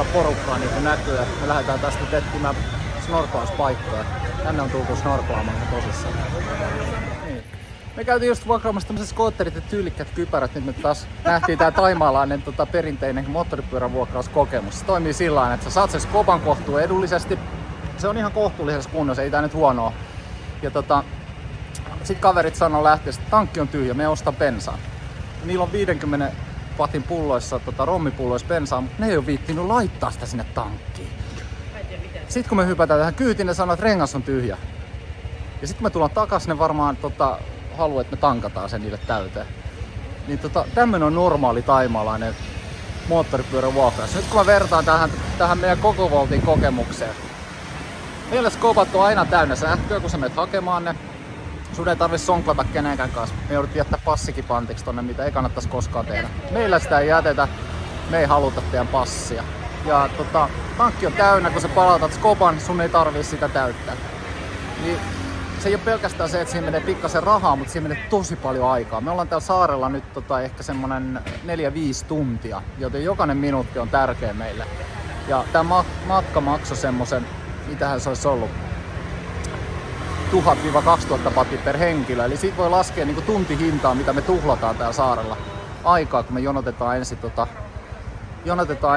saada porukkaa niin kuin näkyy. Me lähdetään tästä nyt etsimään snorklauspaikkoja. Tänne on tultu snorklaamaan tosissaan. Niin. Me käytiin just vuokraamassa tämmöiset skootterit ja tyylikkät kypärät. Nyt me taas nähtiin tää thaimaalainen perinteinen moottoripyörän vuokrauskokemus. Se toimii sillä tavalla, että sä saat sen skoban kohtuu edullisesti. Se on ihan kohtuullisessa kunnossa, ei tää nyt huonoa. Ja sit kaverit sanoo lähteessä, että tankki on tyhjä, me ostaa bensaa. Niillä on 50 watin pulloissa, rommipulloissa bensaa, mutta ne ei ole viittinyt laittaa sitä sinne tankkiin. Sitten kun me hypätään tähän kyytiin, ne sanoo, että rengas on tyhjä. Ja sitten kun me tullaan takas, ne varmaan haluaa, että me tankataan sen niille täyteen. Niin tämmönen on normaali thaimaalainen moottoripyörän vuokraus. Nyt kun mä vertaan tähän meidän koko Voltin kokemukseen. Meillä skobat on aina täynnä sähköä, kun sä menet hakemaan ne. Sun ei tarvitse sonklata kenenkään kanssa. Me jouduttiin jättää passikin pantiksi tonne, mitä ei kannattaisi koskaan tehdä. Meillä sitä ei jätetä, me ei haluta teidän passia. Ja tankki on täynnä, kun sä palautat skoban, sun ei tarvii sitä täyttää. Niin se ei ole pelkästään se, että siinä menee pikkasen rahaa, mutta siinä menee tosi paljon aikaa. Me ollaan täällä saarella nyt ehkä semmonen 4-5 tuntia, joten jokainen minuutti on tärkeä meille. Ja tää matka maksoi semmosen, mitähän se olisi ollut, 1000-2000 baht per henkilö. Eli siitä voi laskea niinku tuntihintaa, mitä me tuhlataan täällä saarella aikaa, kun me jonotetaan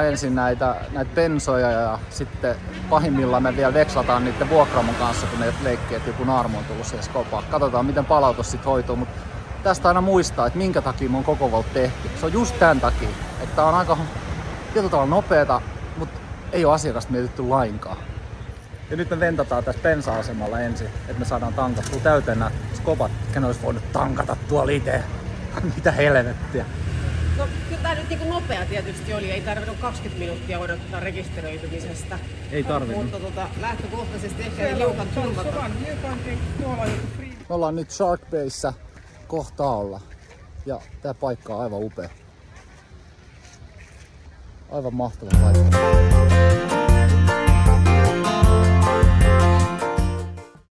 ensin näitä bensoja ja sitten pahimmillaan me vielä vekslataan niiden vuokraamon kanssa, kun ne leikkii, että joku naarmu on tullut siihen skopaan. Katsotaan, miten palautus sitten hoituu, mutta tästä aina muistaa, että minkä takia mun koko Volt tehty. Se on just tämän takia, että tää on aika tietyllä tavalla nopeeta, mutta ei ole asiakasta mietitty lainkaan. Ja nyt me ventataan tässä bensa-asemalla ensin, että me saadaan tankattua täyteen nämä skobat, ketkä ne olisi voinut tankata tuolla itse. Mitä helvettiä. No kyllä tää nyt niinku nopea tietysti oli, ei tarvinnut 20 minuuttia odottaa rekisteröitymisestä. Ei tarvinnut. Mutta lähtökohtaisesti ehkä liukan turvata. Me ollaan nyt Shark Bayssä kohta olla. Ja tää paikka on aivan upea. Aivan mahtava paikka.